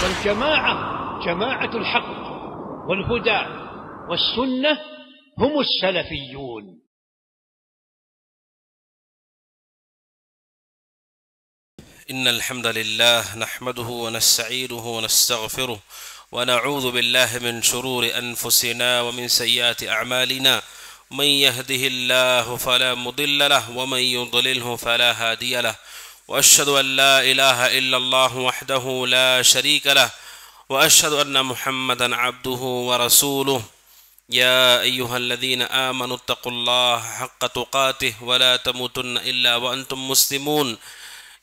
والجماعة جماعة الحق والهدى والسنة هم السلفيون. إن الحمد لله نحمده ونستعينه ونستغفره ونعوذ بالله من شرور أنفسنا ومن سيئات أعمالنا، من يهده الله فلا مضل له ومن يضلله فلا هادي له، وأشهد أن لا إله إلا الله وحده لا شريك له، وأشهد أن محمدا عبده ورسوله. يا أيها الذين آمنوا اتقوا الله حق تقاته ولا تموتن إلا وأنتم مسلمون.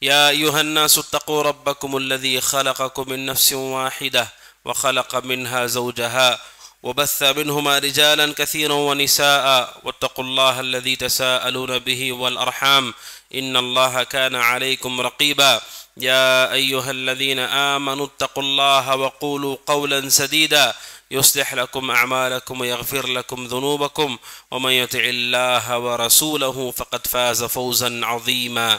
يا أيها الناس اتقوا ربكم الذي خلقكم من نفس واحدة وخلق منها زوجها وبث منهما رجالا كثيرا ونساء، واتقوا الله الذي تساءلون به والأرحام إن الله كان عليكم رقيبا. يا أيها الذين آمنوا اتقوا الله وقولوا قولا سديدا يصلح لكم أعمالكم ويغفر لكم ذنوبكم، ومن يطع الله ورسوله فقد فاز فوزا عظيما.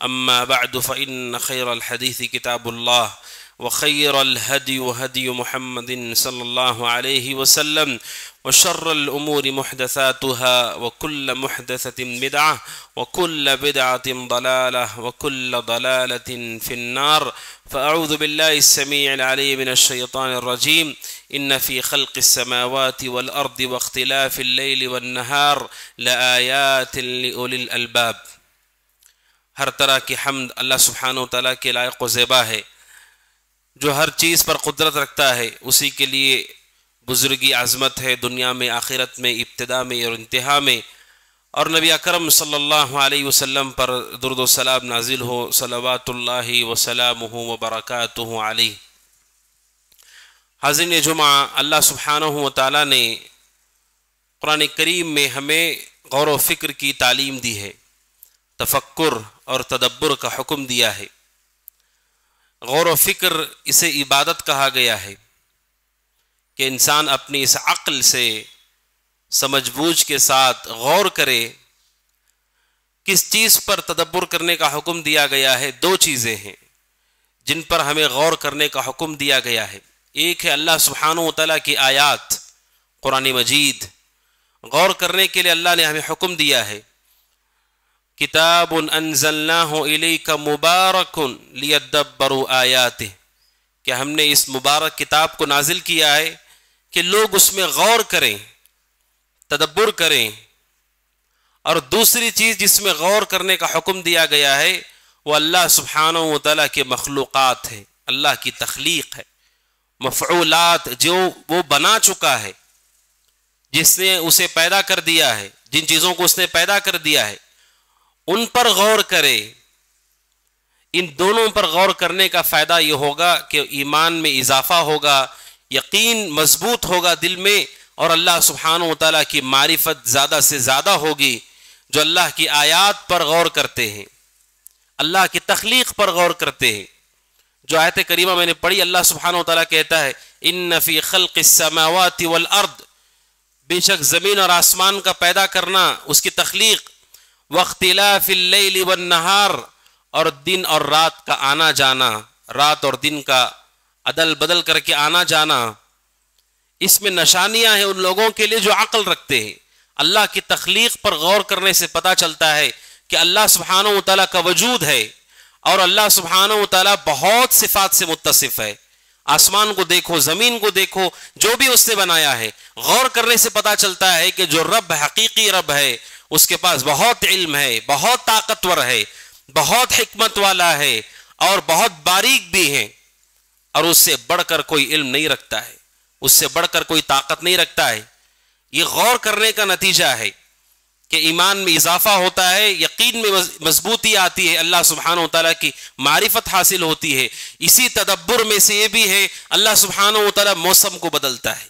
أما بعد، فإن خير الحديث كتاب الله، وخير الهدي هدي محمد صلى الله عليه وسلم، وشر الأمور محدثاتها، وكل محدثة بدعة، وكل بدعة ضلالة، وكل ضلالة في النار. فأعوذ بالله السميع العليم من الشيطان الرجيم. إن في خلق السماوات والأرض واختلاف الليل والنهار لآيات لأولي الألباب. ہر طرح کی حمد اللہ سبحانہ و تعالیٰ کے لائق و زیبا ہے، جو ہر چیز پر قدرت رکھتا ہے، اسی کے لیے بزرگی عظمت ہے، دنیا میں، آخرت میں، ابتدا میں اور انتہا میں. اور نبی اکرم صلی اللہ علیہ وسلم پر درود و سلام نازل ہو، صلوات اللہ وسلامہ وبرکاتہ علیہ. حاضرین جمعہ، اللہ سبحانہ و تعالیٰ نے قرآن کریم میں ہمیں غور و فکر کی تعلیم دی ہے، تفکر اور تدبر کا حکم دیا ہے. غور و فکر اسے عبادت کہا گیا ہے کہ انسان اپنی اس عقل سے سمجھ بوجھ کے ساتھ غور کرے. کس چیز پر تدبر کرنے کا حکم دیا گیا ہے؟ دو چیزیں ہیں جن پر ہمیں غور کرنے کا حکم دیا گیا ہے. ایک ہے اللہ سبحانہ و تعالیٰ کی آیات، قرآن مجید. غور کرنے کے لیے اللہ نے ہمیں حکم دیا ہے، کتاب انزلناہ الیک مبارک لیدبروا آیاتہ، کہ ہم نے اس مبارک کتاب کو نازل کیا ہے کہ لوگ اس میں غور کریں، تدبر کریں. اور دوسری چیز جس میں غور کرنے کا حکم دیا گیا ہے وہ اللہ سبحانہ و تعالیٰ کے مخلوقات ہے، اللہ کی تخلیق ہے، مفعولات جو وہ بنا چکا ہے، جس نے اسے پیدا کر دیا ہے، جن چیزوں کو اس نے پیدا کر دیا ہے، ان پر غور کرے. ان دونوں پر غور کرنے کا فائدہ یہ ہوگا کہ ایمان میں اضافہ ہوگا، یقین مضبوط ہوگا دل میں، اور اللہ سبحانہ و تعالیٰ کی معرفت زیادہ سے زیادہ ہوگی. جو اللہ کی آیات پر غور کرتے ہیں، اللہ کی تخلیق پر غور کرتے ہیں. جو آیت کریمہ میں نے پڑھی، اللہ سبحانہ و تعالیٰ کہتا ہے ان فی خلق السماوات والارض، بے شک زمین اور آسمان کا پیدا کرنا، اس کی تخلیق، واختلاف اللیل والنہار، اور دن اور رات کا آنا جانا، رات اور دن کا عدل بدل کر کے آنا جانا. اس میں نشانیاں ہیں ان لوگوں کے لیے جو عقل رکھتے ہیں. اللہ کی تخلیق پر غور کرنے سے پتہ چلتا ہے کہ اللہ سبحانہ و تعالیٰ کا وجود ہے، اور اللہ سبحانہ و تعالیٰ بہت صفات سے متصف ہے. آسمان کو دیکھو، زمین کو دیکھو، جو بھی اس نے بنایا ہے، غور کرنے سے پتہ چلتا ہے کہ جو رب حقیقی رب ہے اس کے پاس بہت علم ہے، بہت طاقتور ہے، بہت حکمت والا ہے، اور بہت باریک بھی ہے، اور اس سے بڑھ کر کوئی علم نہیں رکھتا ہے، اس سے بڑھ کر کوئی طاقت نہیں رکھتا ہے. یہ غور کرنے کا نتیجہ ہے کہ ایمان میں اضافہ ہوتا ہے، یقین میں مضبوطی آتی ہے، اللہ سبحانہ و تعالیٰ کی معرفت حاصل ہوتی ہے. اسی تدبر میں سے یہ بھی ہے اللہ سبحانہ و تعالیٰ موسم کو بدلتا ہے.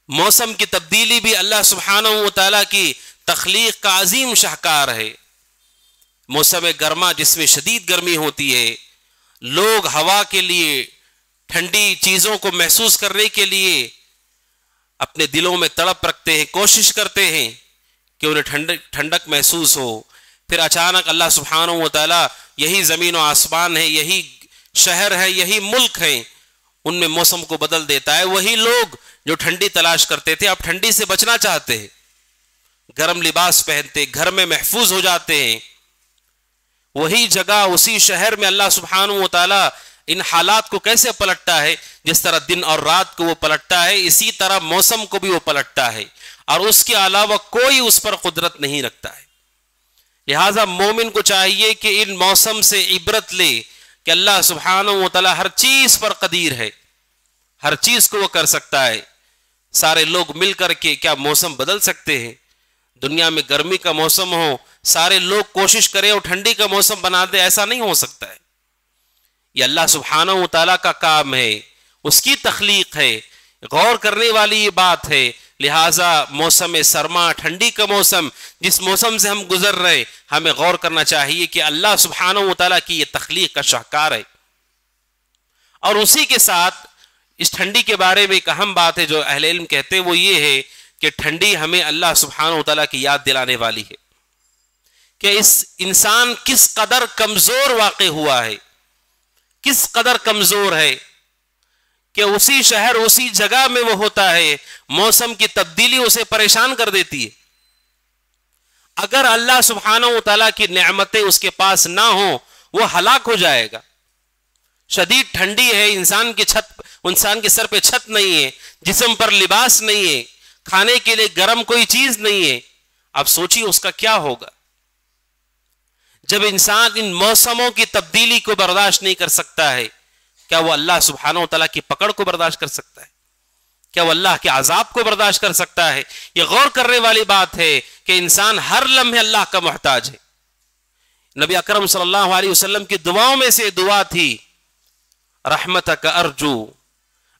موسم کی تبدیلی بھی اللہ سبحانہ و تعالیٰ کی تخلیق کا عظیم شاہکار ہے. موسم گرما جس میں شدید گرمی ہوتی ہے، لوگ ہوا کے لیے، ٹھنڈی چیزوں کو محسوس کرنے کے لیے اپنے دلوں میں تڑپ رکھتے ہیں، کوشش کرتے ہیں کہ انہیں ٹھنڈک محسوس ہو. پھر اچانک اللہ سبحانہ و تعالیٰ، یہی زمین و آسمان ہے، یہی شہر ہے، یہی ملک ہیں، ان میں موسم کو بدل دیتا ہے. وہی لوگ جو ٹھنڈی تلاش کرتے تھے اب ٹھنڈی سے بچنا چاہتے ہیں، گرم لباس پہنتے، گھر میں محفوظ ہو جاتے ہیں. وہی جگہ اسی شہر میں اللہ سبحانہ و تعالی ان حالات کو کیسے پلٹتا ہے؟ جس طرح دن اور رات کو وہ پلٹتا ہے اسی طرح موسم کو بھی وہ پلٹتا ہے، اور اس کے علاوہ کوئی اس پر قدرت نہیں رکھتا ہے. لہذا مومن کو چاہیے کہ ان موسم سے عبرت لے کہ اللہ سبحانہ و تعالی ہر چیز پر قدیر ہے، ہر چیز کو وہ کر سکتا ہے. سارے لوگ مل کر کے کیا موسم بدل سکتے ہیں؟ دنیا میں گرمی کا موسم ہو، سارے لوگ کوشش کریں اور ٹھنڈی کا موسم بنا دے، ایسا نہیں ہو سکتا ہے. یہ اللہ سبحانہ و تعالیٰ کا کام ہے، اس کی تخلیق ہے، غور کرنے والی یہ بات ہے. لہٰذا موسم سرما، ٹھنڈی کا موسم، جس موسم سے ہم گزر رہے، ہمیں غور کرنا چاہیے کہ اللہ سبحانہ و تعالیٰ کی یہ تخلیق کا شاہکار ہے. اور اسی کے ساتھ اس ٹھنڈی کے بارے میں ایک اہم بات ہے جو اہل علم کہتے ہیں، وہ یہ ہے کہ ٹھنڈی ہمیں اللہ سبحانہ و تعالیٰ کی یاد دلانے والی ہے کہ اس انسان کس قدر کمزور واقع ہوا ہے، کس قدر کمزور ہے کہ اسی شہر اسی جگہ میں وہ ہوتا ہے، موسم کی تبدیلی اسے پریشان کر دیتی ہے. اگر اللہ سبحانہ و تعالیٰ کی نعمتیں اس کے پاس نہ ہوں وہ ہلاک ہو جائے گا. شدید ٹھنڈی ہے، انسان کے سر پہ چھت نہیں ہے، جسم پر لباس نہیں ہے، کھانے کے لیے گرم کوئی چیز نہیں ہے. اب سوچیے اس کا کیا ہوگا. جب انسان ان موسموں کی تبدیلی کو برداشت نہیں کر سکتا ہے، کیا وہ اللہ سبحانہ و تعالیٰ کی پکڑ کو برداشت کر سکتا ہے؟ کیا وہ اللہ کے عذاب کو برداشت کر سکتا ہے؟ یہ غور کرنے والی بات ہے کہ انسان ہر لمحے اللہ کا محتاج ہے. نبی اکرم صلی اللہ علیہ وسلم کی دعاؤں میں سے دعا تھی، رحمتک ارجو،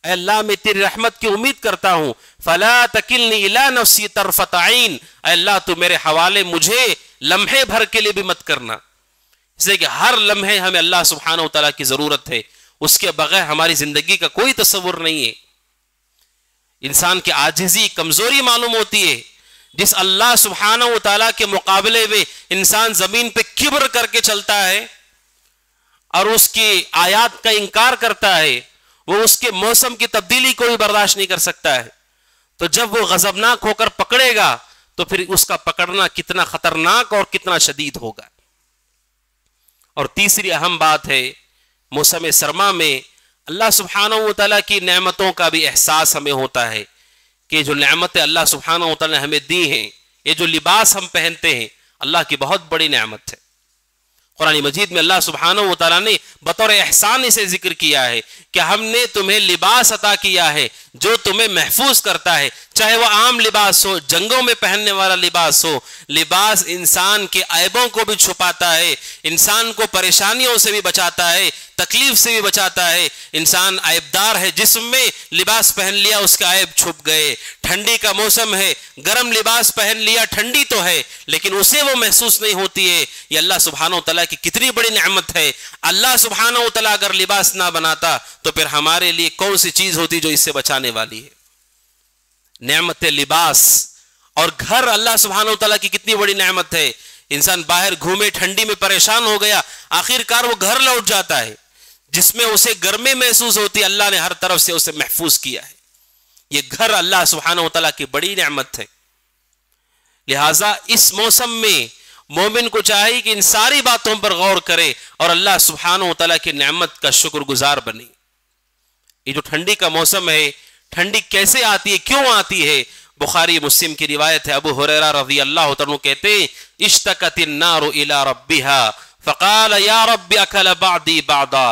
اے اللہ میں تیری رحمت کی امید کرتا ہوں، فلا تکلنی الی نفسی طرفۃ عین، اے اللہ تو میرے حوالے مجھے لمحے بھر کے لیے بھی مت کرنا. اس لیے کہ ہر لمحے ہمیں اللہ سبحانہ و تعالیٰ کی ضرورت ہے، اس کے بغیر ہماری زندگی کا کوئی تصور نہیں ہے. انسان کی عاجزی، کمزوری معلوم ہوتی ہے. جس اللہ سبحانہ و تعالیٰ کے مقابلے میں انسان زمین پہ کبر کر کے چلتا ہے اور اس کی آیات کا انکار کرتا ہے، وہ اس کے موسم کی تبدیلی کو بھی برداشت نہیں کر سکتا ہے. تو جب وہ غضبناک ہو کر پکڑے گا تو پھر اس کا پکڑنا کتنا خطرناک اور کتنا شدید ہوگا. اور تیسری اہم بات ہے، موسم سرما میں اللہ سبحانہ و تعالیٰ کی نعمتوں کا بھی احساس ہمیں ہوتا ہے کہ جو نعمتیں اللہ سبحانہ و تعالیٰ نے ہمیں دی ہیں، یہ جو لباس ہم پہنتے ہیں، اللہ کی بہت بڑی نعمت ہے. قرآن مجید میں اللہ سبحانہ و تعالیٰ نے بطور احسان اسے ذکر کیا ہے کہ ہم نے تمہیں لباس عطا کیا ہے جو تمہیں محفوظ کرتا ہے، چاہے وہ عام لباس ہو، جنگوں میں پہننے والا لباس ہو. لباس انسان کے عیبوں کو بھی چھپاتا ہے، انسان کو پریشانیوں سے بھی بچاتا ہے، تکلیف سے بھی بچاتا ہے. انسان عیبدار ہے، جسم میں لباس پہن لیا اس کا عیب چھپ گئے. ٹھنڈی کا موسم ہے، گرم لباس پہن لیا، ٹھنڈی تو ہے لیکن اسے وہ محسوس نہیں ہوتی ہے. یہ اللہ سبحانہ و تعالیٰ کی کتنی بڑی نعمت ہے. اللہ سبحانہ و تعالیٰ اگر لباس نہ بناتا تو پھر ہمارے لیے کون سی چیز ہوتی جو اس سے بچانے والی ہے. نعمت لباس اور گھر اللہ سبحانہ و تعالیٰ کی کتنی بڑی نعمت ہے. انسان باہر گھومے، ٹھنڈی میں پریشان ہو گیا، آخر کار وہ گھر لوٹ جاتا ہے جس میں اسے گرمی محسوس ہوتی ہے. اللہ نے ہر طرف سے اسے محفوظ کیا ہے. یہ گھر اللہ سبحانہ و تعالیٰ کی بڑی نعمت ہے. لہٰذا اس موسم میں مومن کو چاہیے کہ ان ساری باتوں پر غور کرے اور اللہ سبحانہ و تعالیٰ کی نعمت کا شکر گزار بنے. یہ جو ٹھنڈی کا موسم ہے، ٹھنڈی کیسے آتی ہے، کیوں آتی ہے؟ بخاری مسلم کی روایت ہے، ابو ہریرہ رضی اللہ تعالیٰ کہتے ہیں، اشتکت النار الی ربها فقال یا رب اکل بعدی بعدا.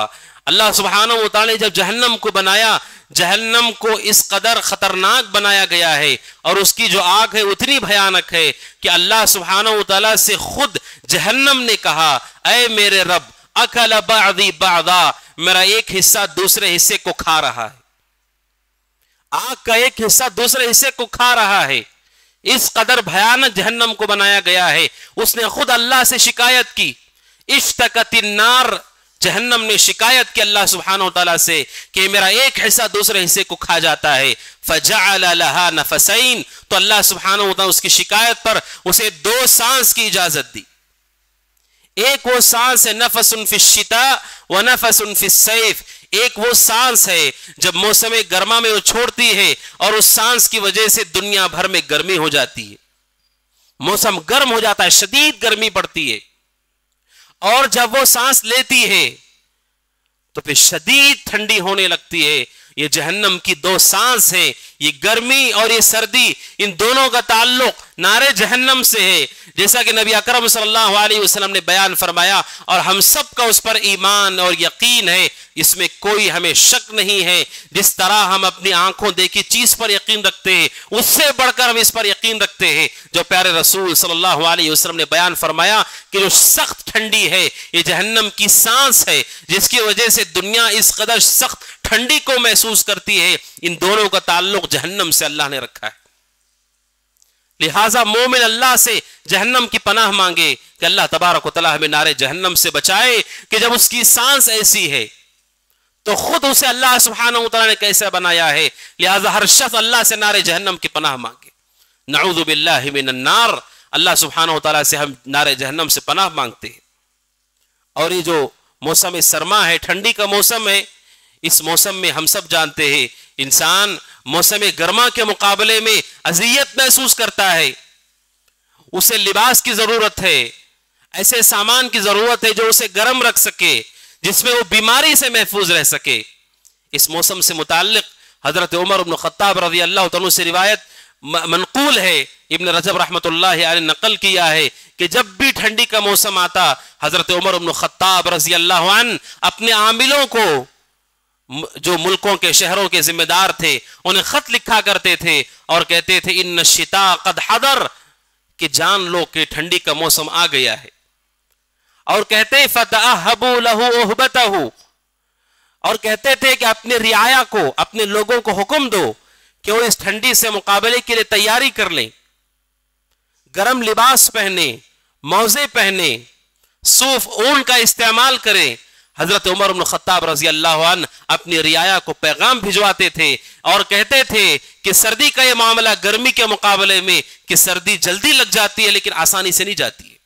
اللہ سبحانہ و تعالیٰ نے جب جہنم کو بنایا، جہنم کو اس قدر خطرناک بنایا گیا ہے اور اس کی جو آگ ہے اتنی بھیانک ہے کہ اللہ سبحانہ و تعالیٰ سے خود جہنم نے کہا، اے میرے رب، اکل بعدی بعدا، میرا ایک حصہ دوسرے حصے کو کھا رہا ہے. آگ کا ایک حصہ دوسرے حصے کو کھا رہا ہے. اس قدر بھیانک جہنم کو بنایا گیا ہے. اس نے خود اللہ سے شکایت کی. اشتکت النار، جہنم نے شکایت کی اللہ سبحانہ و تعالیٰ سے کہ میرا ایک حصہ دوسرے حصے کو کھا جاتا ہے. فجعل لها نفسین، تو اللہ سبحانہ و تعالیٰ اس کی شکایت پر اسے 2 سانس کی اجازت دی. ایک وہ سانس ہے نفس فی الشتاء و نفس فی الصیف، ایک وہ سانس ہے جب موسم گرما میں وہ چھوڑتی ہے اور اس سانس کی وجہ سے دنیا بھر میں گرمی ہو جاتی ہے، موسم گرم ہو جاتا ہے، شدید گرمی پڑتی ہے، اور جب وہ سانس لیتی ہے تو پھر شدید ٹھنڈی ہونے لگتی ہے۔ یہ جہنم کی دو سانس ہیں، یہ گرمی اور یہ سردی، ان دونوں کا تعلق نار جہنم سے ہے، جیسا کہ نبی اکرم صلی اللہ علیہ وسلم نے بیان فرمایا، اور ہم سب کا اس پر ایمان اور یقین ہے، اس میں کوئی ہمیں شک نہیں ہے۔ جس طرح ہم اپنی آنکھوں دیکھی چیز پر یقین رکھتے ہیں، اس سے بڑھ کر ہم اس پر یقین رکھتے ہیں جو پیارے رسول صلی اللہ علیہ وسلم نے بیان فرمایا کہ جو سخت ٹھنڈی ہے یہ جہنم کی سانس ہے، جس کی وجہ سے دنیا اس قدر سخت ٹھنڈی کو محسوس کرتی ہے۔ ان دونوں کا تعلق جہنم سے اللہ نے رکھا ہے، لہٰذا مومن اللہ سے جہنم کی پناہ مانگے کہ اللہ تبارک و تعالی ہمیں نار جہنم سے بچائے، کہ جب اس کی سانس ایسی ہے تو خود اسے اللہ سبحانہ و تعالی نے کیسے بنایا ہے، لہٰذا ہر شخص اللہ سے نار جہنم کی پناہ مانگے۔ نعوذ باللہ من النار، اللہ سبحانہ و تعالی سے ہم نار جہنم سے پناہ مانگتے ہیں۔ اور یہ جو موسم سرما ہے، ٹھنڈی کا موسم ہے، اس موسم میں ہم سب جانتے ہیں انسان موسم گرما کے مقابلے میں اذیت محسوس کرتا ہے، اسے لباس کی ضرورت ہے، ایسے سامان کی ضرورت ہے جو اسے گرم رکھ سکے، جس میں وہ بیماری سے محفوظ رہ سکے۔ اس موسم سے متعلق حضرت عمر بن خطاب رضی اللہ عنہ سے روایت منقول ہے، ابن رجب رحمۃ اللہ علیہ نقل کیا ہے کہ جب بھی ٹھنڈی کا موسم آتا حضرت عمر بن خطاب رضی اللہ عنہ اپنے عاملوں کو، جو ملکوں کے شہروں کے ذمہ دار تھے، انہیں خط لکھا کرتے تھے اور کہتے تھے ان الشتاء قد حضر، کہ جان لو کہ ٹھنڈی کا موسم آ گیا ہے، اور کہتے فتأہبوا لہ اہبتہ، اور کہتے تھے کہ اپنے رعایا کو، اپنے لوگوں کو حکم دو کہ وہ اس ٹھنڈی سے مقابلے کے لیے تیاری کر لیں، گرم لباس پہنے، موزے پہنے، صوف اون کا استعمال کریں۔ حضرت عمر بن خطاب رضی اللہ عنہ اپنی رعایا کو پیغام بھجواتے تھے اور کہتے تھے کہ سردی کا یہ معاملہ گرمی کے مقابلے میں، کہ سردی جلدی لگ جاتی ہے لیکن آسانی سے نہیں جاتی ہے،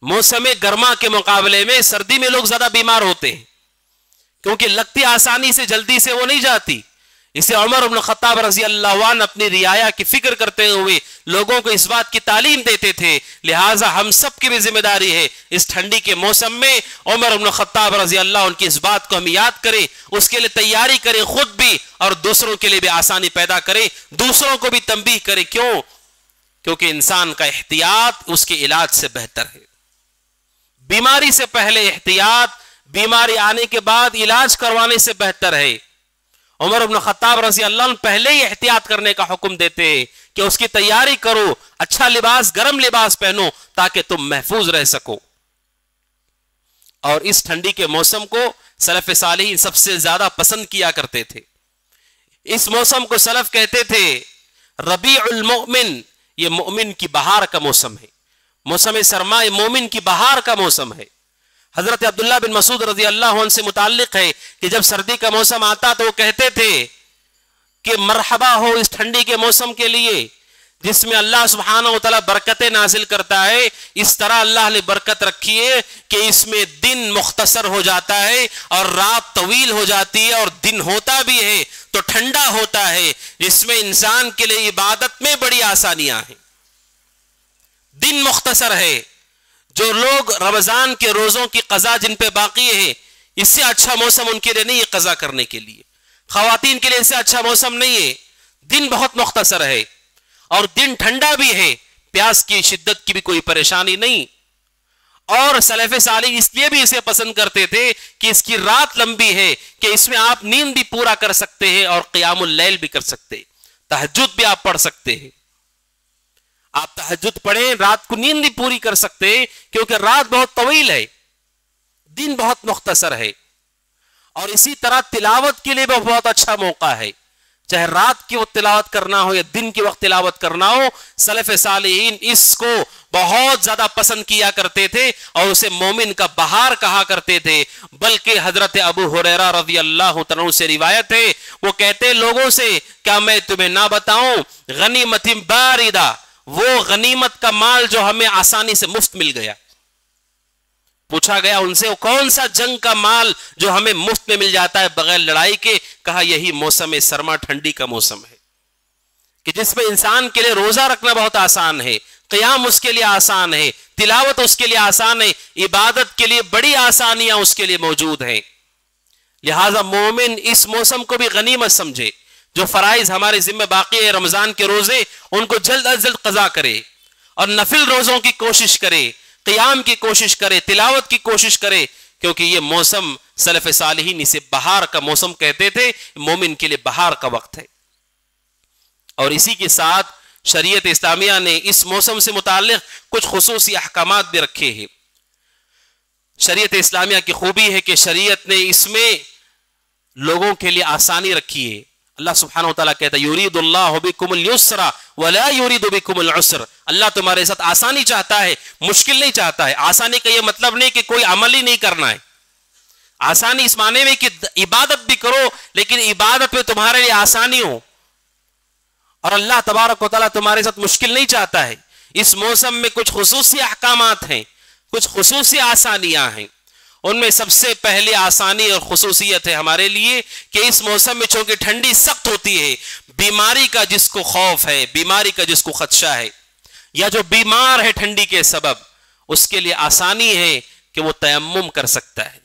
موسم گرما کے مقابلے میں سردی میں لوگ زیادہ بیمار ہوتے ہیں کیونکہ لگتی آسانی سے، جلدی سے وہ نہیں جاتی۔ اسے عمر بن خطاب رضی اللہ عنہ اپنی رعایا کی فکر کرتے ہوئے لوگوں کو اس بات کی تعلیم دیتے تھے، لہٰذا ہم سب کی بھی ذمہ داری ہے اس ٹھنڈی کے موسم میں عمر بن خطاب رضی اللہ عنہ کی اس بات کو ہم یاد کریں، اس کے لیے تیاری کریں خود بھی، اور دوسروں کے لیے بھی آسانی پیدا کریں، دوسروں کو بھی تنبیہ کریں۔ کیوں؟ کیونکہ انسان کا احتیاط اس کے علاج سے بہتر ہے۔ بیماری سے پہلے احتیاط، بیماری آنے کے بعد علاج کروانے سے بہتر ہے۔ عمر بن خطاب رضی اللہ عنہ پہلے ہی احتیاط کرنے کا حکم دیتے ہیں کہ اس کی تیاری کرو، اچھا لباس، گرم لباس پہنو تاکہ تم محفوظ رہ سکو۔ اور اس ٹھنڈی کے موسم کو سلف صالحین سب سے زیادہ پسند کیا کرتے تھے۔ اس موسم کو سلف کہتے تھے ربیع المؤمن، یہ مومن کی بہار کا موسم ہے، موسم سرما مومن کی بہار کا موسم ہے۔ حضرت عبداللہ بن مسعود رضی اللہ عنہ سے متعلق ہے کہ جب سردی کا موسم آتا تو وہ کہتے تھے کہ مرحبا ہو اس ٹھنڈی کے موسم کے لیے جس میں اللہ سبحانہ و تعالیٰ برکتیں نازل کرتا ہے، اس طرح اللہ نے برکت رکھی ہے کہ اس میں دن مختصر ہو جاتا ہے اور رات طویل ہو جاتی ہے، اور دن ہوتا بھی ہے تو ٹھنڈا ہوتا ہے، جس میں انسان کے لیے عبادت میں بڑی آسانیاں ہیں۔ دن مختصر ہے، جو لوگ رمضان کے روزوں کی قضا جن پہ باقی ہے، اس سے اچھا موسم ان کے لیے نہیں ہے قضا کرنے کے لیے، خواتین کے لیے اس سے اچھا موسم نہیں ہے، دن بہت مختصر ہے اور دن ٹھنڈا بھی ہے، پیاس کی شدت کی بھی کوئی پریشانی نہیں۔ اور سلف صالح اس لیے بھی اسے پسند کرتے تھے کہ اس کی رات لمبی ہے کہ اس میں آپ نیند بھی پورا کر سکتے ہیں اور قیام اللیل بھی کر سکتے ہیں، تہجد بھی آپ پڑھ سکتے ہیں، آپ تہجد پڑھیں، رات کو نیند بھی پوری کر سکتے ہیں کیونکہ رات بہت طویل ہے، دن بہت مختصر ہے۔ اور اسی طرح تلاوت کے لیے بھی بہت اچھا موقع ہے، چاہے رات کی وقت تلاوت کرنا ہو یا دن کی وقت تلاوت کرنا ہو، سلف صالحین اس کو بہت زیادہ پسند کیا کرتے تھے اور اسے مومن کا بہار کہا کرتے تھے۔ بلکہ حضرت ابو ہریرہ رضی اللہ عنہ سے روایت ہے، وہ کہتے لوگوں سے کیا میں تمہیں نہ بتاؤں غنیمت باردہ، وہ غنیمت کا مال جو ہمیں آسانی سے مفت مل گیا، پوچھا گیا ان سے وہ کون سا جنگ کا مال جو ہمیں مفت میں مل جاتا ہے بغیر لڑائی کے؟ کہا یہی موسم سرما، ٹھنڈی کا موسم ہے کہ جس میں انسان کے لیے روزہ رکھنا بہت آسان ہے، قیام اس کے لیے آسان ہے، تلاوت اس کے لیے آسان ہے، عبادت کے لیے بڑی آسانیاں اس کے لیے موجود ہیں۔ لہذا مومن اس موسم کو بھی غنیمت سمجھے، جو فرائض ہمارے ذمہ باقی ہے رمضان کے روزے ان کو جلد از جلد قضا کرے، اور نفل روزوں کی کوشش کرے، قیام کی کوشش کرے، تلاوت کی کوشش کرے، کیونکہ یہ موسم سلف صالحین اسے بہار کا موسم کہتے تھے، مومن کے لیے بہار کا وقت ہے۔ اور اسی کے ساتھ شریعت اسلامیہ نے اس موسم سے متعلق کچھ خصوصی احکامات بھی رکھے ہیں۔ شریعت اسلامیہ کی خوبی ہے کہ شریعت نے اس میں لوگوں کے لیے آسانی رکھی ہے۔ اللہ سبحانہ وتعالیٰ کہتا ہے یرید اللہ بکم اليسر ولا یرید بکم العسر، اللہ تمہارے ساتھ آسانی چاہتا ہے، مشکل نہیں چاہتا ہے۔ آسانی کا یہ مطلب نہیں کہ کوئی عمل ہی نہیں کرنا ہے، آسانی اس معنی میں کہ عبادت بھی کرو لیکن عبادت میں تمہارے لیے آسانی ہو، اور اللہ تبارک و تعالیٰ تمہارے ساتھ مشکل نہیں چاہتا ہے۔ اس موسم میں کچھ خصوصی احکامات ہیں، کچھ خصوصی آسانیاں ہیں۔ ان میں سب سے پہلی آسانی اور خصوصیت ہے ہمارے لیے کہ اس موسم میں چونکہ ٹھنڈی سخت ہوتی ہے، بیماری کا جس کو خوف ہے، بیماری کا جس کو خدشہ ہے، یا جو بیمار ہے ٹھنڈی کے سبب، اس کے لیے آسانی ہے کہ وہ تیمم کر سکتا ہے،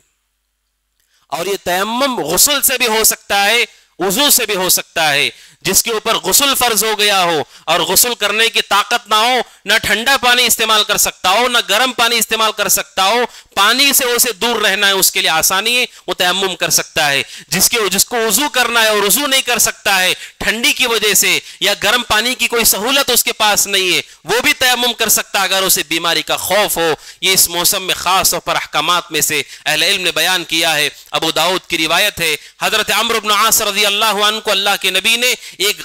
اور یہ تیمم غسل سے بھی ہو سکتا ہے، وضو سے بھی ہو سکتا ہے۔ جس کے اوپر غسل فرض ہو گیا ہو اور غسل کرنے کی طاقت نہ ہو، نہ ٹھنڈا پانی استعمال کر سکتا ہو نہ گرم پانی استعمال کر سکتا ہو، پانی سے اسے دور رہنا ہے، اس کے لیے آسانی ہے، وہ تیمم کر سکتا ہے۔ جس کو وضو کرنا ہے اور وضو نہیں کر سکتا ہے ٹھنڈی کی وجہ سے، یا گرم پانی کی کوئی سہولت اس کے پاس نہیں ہے، وہ بھی تیمم کر سکتا اگر اسے بیماری کا خوف ہو۔ یہ اس موسم میں خاص طور پر احکامات میں سے اہل علم نے بیان کیا ہے۔ ابو داؤد کی روایت ہے، حضرت عمرو بن عاص رضی اللہ عنہ کو اللہ کے نبی نے ایک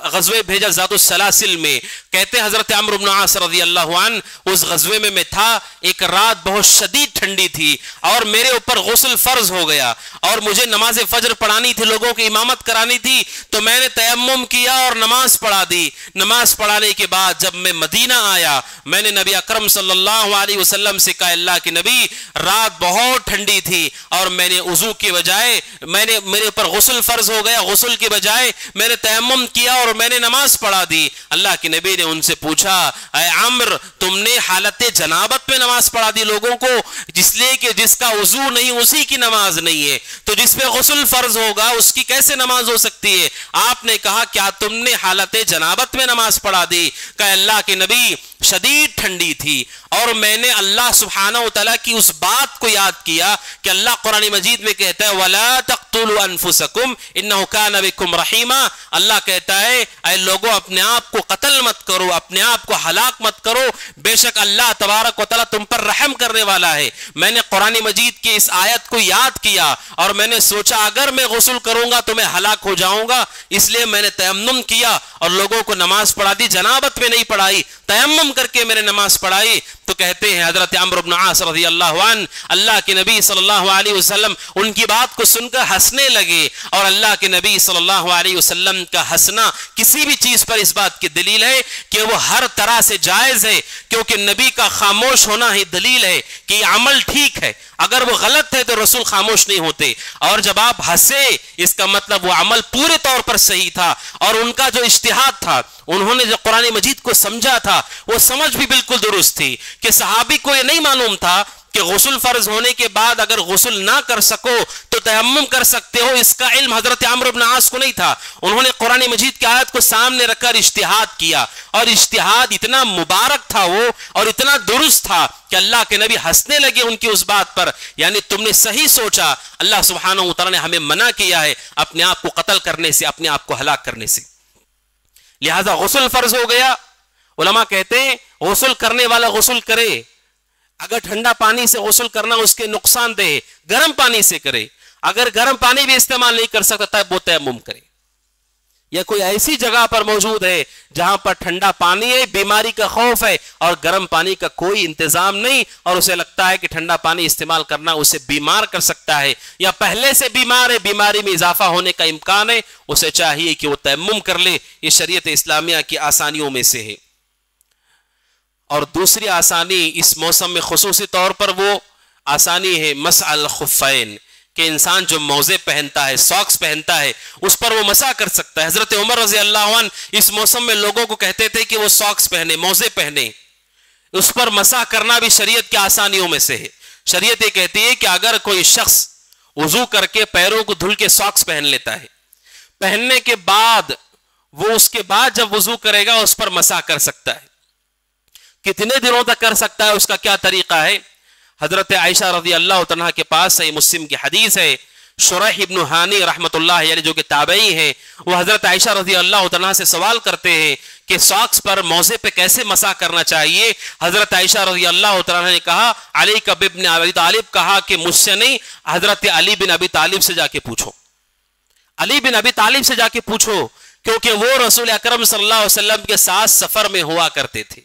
غزوے بھیجا ذات السلاسل میں۔ کہتے ہیں حضرت عمرو بن عاص رضی اللہ عنہ اس غزوے میں تھا، ایک رات بہت شدید ٹھنڈی تھی اور میرے اوپر غسل فرض ہو گیا اور مجھے نماز فجر پڑھانی تھی، لوگوں کی امامت کرانی تھی، تو میں نے تیمم کیا اور نماز پڑھا دی۔ نماز پڑھانے کے بعد جب میں مدینہ آیا، میں نے نبی اکرم صلی اللہ علیہ وسلم سے کہا اللہ کے نبی رات بہت ٹھنڈی تھی اور میں نے وضو کے بجائے میرے اوپر غسل فرض ہو گیا، غسل کے بجائے میں نے تیمم کیا اور میں نے نماز پڑھا دی۔ اللہ کے نبی نے ان سے پوچھا اے عمر تم نے حالت جنابت میں نماز پڑھا دی لوگوں کو؟ جس لیے کہ جس کا وضو نہیں اسی کی نماز نہیں ہے، تو جس پہ غسل فرض ہوگا اس کی کیسے نماز ہو سکتی ہے؟ آپ نے کہا کیا تم نے حالت جنابت میں نماز پڑھا دی؟ کہ اللہ کے نبی شدید ٹھنڈی تھی اور میں نے اللہ سبحانہ وتعالیٰ کی اس بات کو یاد کیا کہ اللہ قرآن مجید میں کہتا ہے وَلَا تَقْتُلُوا أَنفُسَكُمْ إِنَّهُ كَانَ بِكُمْ رَحِيمًا، اللہ کہتا ہے اے لوگوں اپنے آپ کو قتل مت کرو، اپنے آپ کو ہلاک مت کرو، بے شک اللہ تبارک و تعالیٰ تم پر رحم کرنے والا ہے۔ میں نے قرآن مجید کی اس آیت کو یاد کیا اور میں نے سوچا اگر میں غسل کروں گا تو میں ہلاک ہو جاؤں گا، اس لیے میں نے تیمم کیا اور لوگوں کو نماز پڑھا دی، جنابت میں نہیں پڑھائی، تیمم کر کے میں نے نماز پڑھائی۔ تو کہتے ہیں حضرت عمرو بن عاص رضی اللہ عنہ اللہ کے نبی صلی اللہ علیہ وسلم ان کی بات کو سن کر ہنسنے لگے، اور اللہ کے نبی صلی اللہ علیہ وسلم کا ہنسنا کسی بھی چیز پر اس بات کی دلیل ہے کہ وہ ہر طرح سے جائز ہے، کیونکہ نبی کا خاموش ہونا ہی دلیل ہے کہ یہ عمل ٹھیک ہے، اگر وہ غلط ہے تو رسول خاموش نہیں ہوتے، اور جب آپ ہنسے اس کا مطلب وہ عمل پورے طور پر صحیح تھا، اور ان کا جو اجتہاد تھا، انہوں نے جو قرآن مجید کو سمجھا تھا وہ سمجھ بھی بالکل درست تھی کہ صحابی کو یہ نہیں معلوم تھا کہ غسل فرض ہونے کے بعد اگر غسل نہ کر سکو تو تیمم کر سکتے ہو، اس کا علم حضرت عمرو بن عاص کو نہیں تھا۔ انہوں نے قرآن مجید کی آیت کو سامنے رکھ کر اجتہاد کیا، اور اجتہاد اتنا مبارک تھا وہ اور اتنا درست تھا کہ اللہ کے نبی ہنسنے لگے ان کی اس بات پر، یعنی تم نے صحیح سوچا، اللہ سبحانہ وتعالیٰ نے ہمیں منع کیا ہے اپنے آپ کو قتل کرنے سے، اپنے آپ کو ہلاک کرنے سے، لہذا غسل فرض ہو گیا۔ علماء کہتے ہیں غسل کرنے والا غسل کرے، اگر ٹھنڈا پانی سے غسل کرنا اس کے نقصان دہ، گرم پانی سے کرے، اگر گرم پانی بھی استعمال نہیں کر سکتا تب وہ تیمم کرے، یا کوئی ایسی جگہ پر موجود ہے جہاں پر ٹھنڈا پانی ہے، بیماری کا خوف ہے اور گرم پانی کا کوئی انتظام نہیں، اور اسے لگتا ہے کہ ٹھنڈا پانی استعمال کرنا اسے بیمار کر سکتا ہے، یا پہلے سے بیمار ہے، بیماری میں اضافہ ہونے کا امکان ہے، اسے چاہیے کہ وہ تیمم کر لے۔ یہ شریعت اسلامیہ کی آسانیوں میں سے ہے۔ اور دوسری آسانی اس موسم میں خصوصی طور پر وہ آسانی ہے مسح الخفین، کہ انسان جو موزے پہنتا ہے، ساکس پہنتا ہے، اس پر وہ مسح کر سکتا ہے۔ حضرت عمر رضی اللہ عنہ اس موسم میں لوگوں کو کہتے تھے کہ وہ ساکس پہنے، موزے پہنے، اس پر مسح کرنا بھی شریعت کی آسانیوں میں سے ہے۔ شریعت یہ کہتی ہے کہ اگر کوئی شخص وضو کر کے پیروں کو دھل کے ساکس پہن لیتا ہے، پہننے کے بعد وہ اس کے بعد جب وضو کرے گا اس پر مسح کر سکتا ہے۔ کتنے دنوں تک کر سکتا ہے، اس کا کیا طریقہ ہے؟ حضرت عائشہ رضی اللہ عنہا کے پاس صحیح مسلم کی حدیث ہے، شریح ابن ہانی رحمت اللہ علیہ جو کہ تابعی ہیں، وہ حضرت عائشہ رضی اللہ عنہا سے سوال کرتے ہیں کہ ساکس پر موزے پہ کیسے مسح کرنا چاہیے۔ حضرت عائشہ رضی اللہ عنہا نے کہا علی بن ابی طالب، کہا کہ مجھ سے نہیں، حضرت علی بن ابی طالب سے جا کے پوچھو، علی بن ابی طالب سے جا کے پوچھو، کیونکہ وہ رسول اکرم صلی اللہ علیہ وسلم کے ساتھ سفر میں ہوا کرتے تھے۔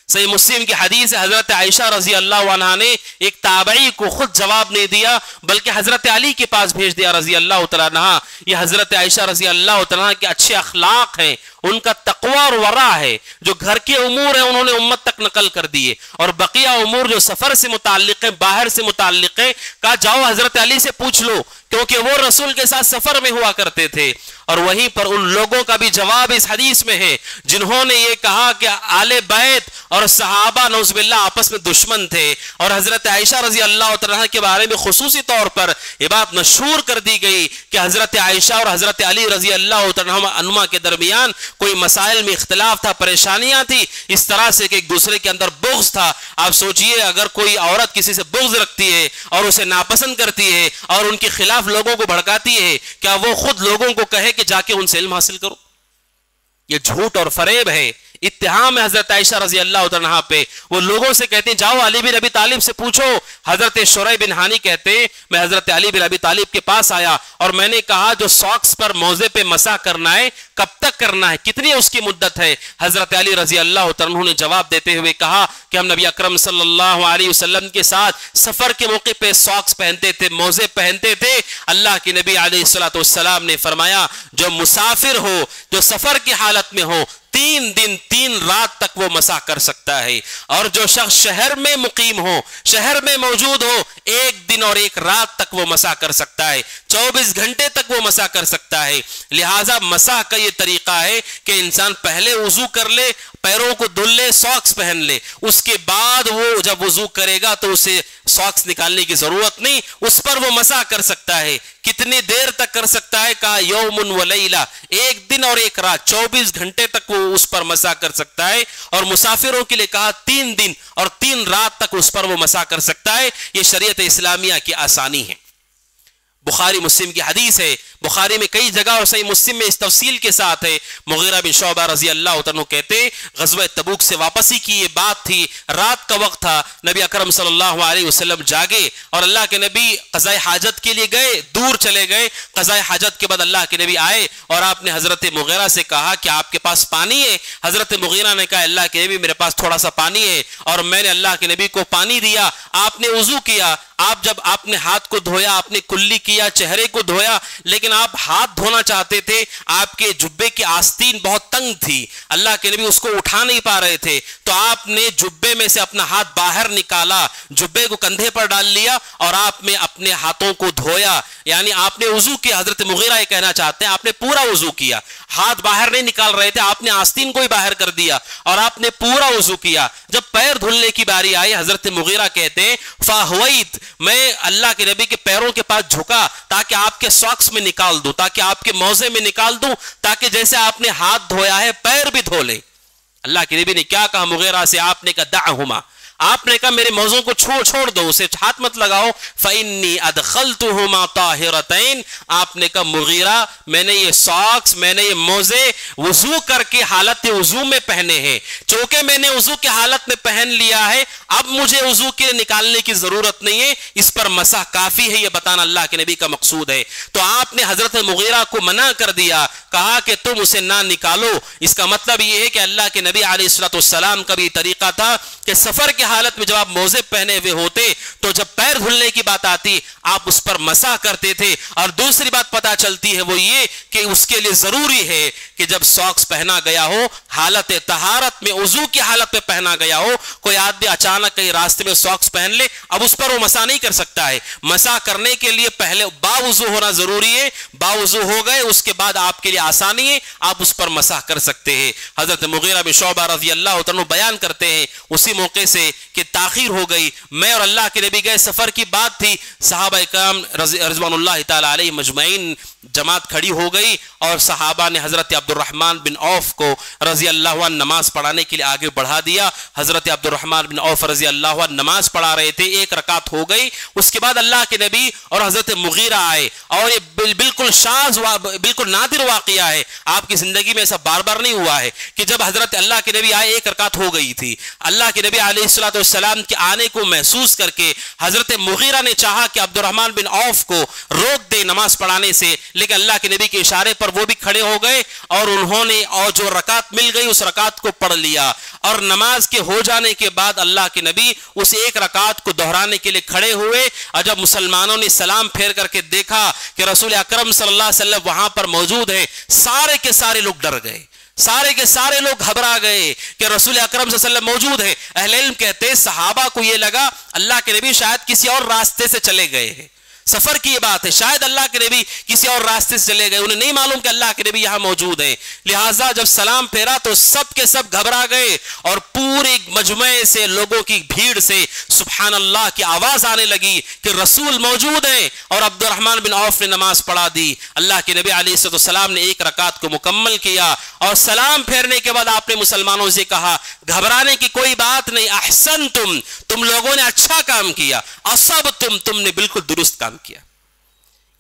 صحیح مسلم کی حدیث ہے، حضرت عائشہ رضی اللہ عنہا نے ایک تابعی کو خود جواب نہیں دیا بلکہ حضرت علی کے پاس بھیج دیا رضی اللہ تعالیٰ عنہ۔ یہ حضرت عائشہ رضی اللہ تعالیٰ کے اچھے اخلاق ہیں، ان کا تقوی اور ورع ہے، جو گھر کے امور ہیں انہوں نے امت تک نقل کر دیے، اور بقیہ امور جو سفر سے متعلق ہیں، باہر سے متعلق ہیں، کہا جاؤ حضرت علی سے پوچھ لو، کیونکہ وہ رسول کے ساتھ سفر میں ہوا کرتے تھے۔ اور وہیں پر ان لوگوں کا بھی جواب اس حدیث میں ہے جنہوں نے یہ کہا کہ آل بیت اور صحابہ نعوذ باللہ آپس میں دشمن تھے، اور حضرت عائشہ رضی اللہ عنہا کے بارے میں خصوصی طور پر یہ بات مشہور کر دی گئی کہ حضرت عائشہ اور حضرت علی رضی اللہ عنہما کے درمیان کوئی مسائل میں اختلاف تھا، پریشانیاں تھی، اس طرح سے کہ ایک دوسرے کے اندر بغض تھا۔ آپ سوچئے اگر کوئی عورت کسی سے بغض رکھتی ہے اور اسے ناپسند کرتی ہے اور ان کے خلاف لوگوں کو بھڑکاتی ہے، کیا وہ خود لوگوں کو کہے کہ جا کے ان سے علم حاصل کرو؟ یہ جھوٹ اور فریب ہے، اتہام ہے حضرت عائشہ رضی اللہ عنہا پہ۔ وہ لوگوں سے کہتے ہیں جاؤ علی بن ابی طالب سے پوچھو۔ حضرت شریح بن ہانی کہتے ہیں میں حضرت علی بن ابی طالب کے پاس آیا اور میں نے کہا جو ساکس پر موزے پہ مسح کرنا ہے کب تک کرنا ہے، کتنی اس کی مدت ہے؟ حضرت علی رضی اللہ عنہ نے جواب دیتے ہوئے کہا کہ ہم نبی اکرم صلی اللہ علیہ وسلم کے ساتھ سفر کے موقع پہ ساکس پہنتے تھے، موزے پہنتے تھے۔ اللہ کے نبی علیہ السلام نے فرمایا جو مسافر ہو، جو سفر کی حالت میں ہو، 3 دن 3 رات تک وہ مسح کر سکتا ہے، اور جو شخص شہر میں مقیم ہو، شہر میں موجود ہو، 1 دن اور 1 رات تک وہ مسح کر سکتا ہے، 24 گھنٹے تک وہ مسح کر سکتا ہے۔ لہٰذا مسح کا یہ طریقہ ہے کہ انسان پہلے وضو کر لے، پیروں کو دھل لے، ساکس پہن لے، اس کے بعد وہ جب وضو کرے گا تو اسے ساکس نکالنے کی ضرورت نہیں، اس پر وہ مسح کر سکتا ہے۔ کتنی دیر تک کر سکتا ہے؟ کہا یوم و لیلہ، 1 دن اور 1 رات، 24 گھنٹے تک وہ اس پر مسح کر سکتا ہے۔ اور مسافروں کے لیے کہا 3 دن اور 3 رات تک اس پر وہ مسح کر سکتا ہے۔ یہ شریعت اسلامیہ کی آسانی ہے۔ بخاری مسلم کی حدیث ہے، بخاری میں کئی جگہ اور صحیح مسلم میں اس تفصیل کے ساتھ ہے۔ مغیرہ بن شعبہ رضی اللہ عنہ کہتے غزوہ تبوک سے واپسی کی یہ بات تھی، رات کا وقت تھا، نبی اکرم صلی اللہ علیہ وسلم جاگے اور اللہ کے نبی قضاء حاجت کے لیے گئے، دور چلے گئے۔ قضاء حاجت کے بعد اللہ کے نبی آئے اور آپ نے حضرت مغیرہ سے کہا کہ آپ کے پاس پانی ہے؟ حضرت مغیرہ نے کہا اللہ کے نبی میرے پاس تھوڑا سا پانی ہے، اور میں نے اللہ کے نبی کو پانی دیا، آپ نے وضو کیا، جب آپ نے ہاتھ کو دھویا، آپ نے کلی کیا، چہرے کو دھویا، لیکن آپ ہاتھ دھونا چاہتے تھے، آپ کے جبے کی آستین بہت تنگ تھی، اللہ کے نبی اس کو اٹھا نہیں پا رہے تھے، تو آپ نے جبے میں سے اپنا ہاتھ باہر نکالا، جبے کو کندھے پر ڈال لیا اور آپ نے اپنے ہاتھوں کو دھویا، یعنی آپ نے وضو کیا۔ حضرت مغیرہ یہ کہنا چاہتے ہیں آپ نے پورا وضو کیا، ہاتھ باہر نہیں نکال رہے تھے، آپ نے آستین کو ہی باہر کر دیا اور آپ نے پورا وضو کیا۔ جب پیر دھلنے کی باری آئی، حضرت مغیرہ کہتے ہیں فاہویت، میں اللہ کے نبی کے پیروں کے پاس جھکا تاکہ آپ کے ساکس میں نکال دوں، تاکہ آپ کے موزے میں نکال دوں، تاکہ جیسے آپ نے ہاتھ دھویا ہے پیر بھی دھو لیں۔ اللہ کے نبی نے کیا کہا مغیرہ سے؟ آپ نے کہا دعہما، آپ نے کہا میرے موزوں کو چھوڑ دو، اسے ہاتھ مت لگاؤ۔ فإنی ادخلتہما طاہرتین، آپ نے کہا مغیرہ میں نے یہ ساکس، میں نے یہ موزے وضو کر کے حالت وضو میں پہنے ہیں، چونکہ میں نے وضو کی حالت میں پہن لیا ہے، اب مجھے وضو کے نکالنے کی ضرورت نہیں ہے، اس پر مسح کافی ہے، یہ بتانا اللہ کے نبی کا مقصود ہے۔ تو آپ نے حضرت مغیرہ کو منع کر دیا، کہا کہ تم اسے نہ نکالو۔ اس کا مطلب یہ ہے کہ اللہ کے نبی علیہ السلام کا بھی طریقہ تھا کہ سفر کے حالت میں جب آپ موزے پہنے ہوئے ہوتے تو جب پیر دھلنے کی بات آتی آپ اس پر مسح کرتے تھے. اور دوسری بات پتہ چلتی ہے وہ یہ کہ اس کے لیے ضروری ہے کہ جب ساکس پہنا گیا ہو حالت طہارت میں, وضو کی حالت میں پہنا گیا ہو, کوئی آدمی اچانک کہیں راستے میں ساکس پہن لے, اب اس پر وہ مسح نہیں کر سکتا ہے. مسح کرنے کے لیے پہلے باوضو ہونا ضروری ہے. باوضو ہو گئے اس کے بعد آپ کے لیے آسانی ہے, آپ اس پر مسح کر سکتے ہیں. حضرت مغیرہ بن شعبہ رضی اللہ عنہ بیان کرتے ہیں اسی موقع سے کہ تاخیر ہو گئی, میں اور اللہ کے نبی گئے, سفر کی بات تھی, صحابہ کرام رضوان اللہ تعالی علیہ مجمعین جماعت کھڑی ہو گئی اور صحابہ نے حضرت عبد الرحمن بن عوف کو رضی اللہ عنہ نماز پڑھانے کے لیے آگے بڑھا دیا. حضرت عبد الرحمن بن عوف رضی اللہ عنہ نماز پڑھا رہے تھے, ایک رکعت ہو گئی, اس کے بعد اللہ کے نبی اور حضرت مغیرہ آئے, اور یہ بالکل شاذ بالکل نادر واقعہ ہے, آپ کی زندگی میں ایسا بار بار نہیں ہوا ہے کہ جب حضرت اللہ کے نبی آئے ایک رکعت ہو گئی تھی. اللہ کے نبی علیہ الصلوۃ والسلام کے آنے کو محسوس کر کے حضرت مغیرہ نے چاہا کہ عبد الرحمن بن عوف کو روک دے نماز پڑھانے سے, لیکن اللہ کے نبی کے اشارے پر وہ بھی کھڑے ہو گئے اور انہوں نے اور جو رکعت مل گئی اس رکعت کو پڑھ لیا. اور نماز کے ہو جانے کے بعد اللہ کے نبی اس ایک رکعت کو دہرانے کے لیے کھڑے ہوئے, اور جب مسلمانوں نے سلام پھیر کر کے دیکھا کہ رسول اکرم صلی اللہ علیہ وسلم وہاں پر موجود ہیں, سارے کے سارے لوگ ڈر گئے, سارے کے سارے لوگ گھبرا گئے کہ رسول اکرم صلی اللہ علیہ وسلم موجود ہے. اہل علم کہتے ہیں صحابہ کو یہ لگا اللہ کے نبی شاید کسی اور راستے سے چلے گئے ہیں, سفر کی یہ بات ہے, شاید اللہ کے نبی کسی اور راستے سے چلے گئے, انہیں نہیں معلوم کہ اللہ کے نبی یہاں موجود ہیں. لہٰذا جب سلام پھیرا تو سب کے سب گھبرا گئے اور پورے مجمع سے لوگوں کی بھیڑ سے سبحان اللہ کی آواز آنے لگی کہ رسول موجود ہیں, اور عبد الرحمن بن عوف نے نماز پڑھا دی. اللہ کے نبی علیہ السلام نے ایک رکعت کو مکمل کیا اور سلام پھیرنے کے بعد آپ نے مسلمانوں سے کہا گھبرانے کی کوئی بات نہیں, احسنتم, تم لوگوں نے اچھا کام کیا, اصبتم, تم نے بالکل درست کام کیا.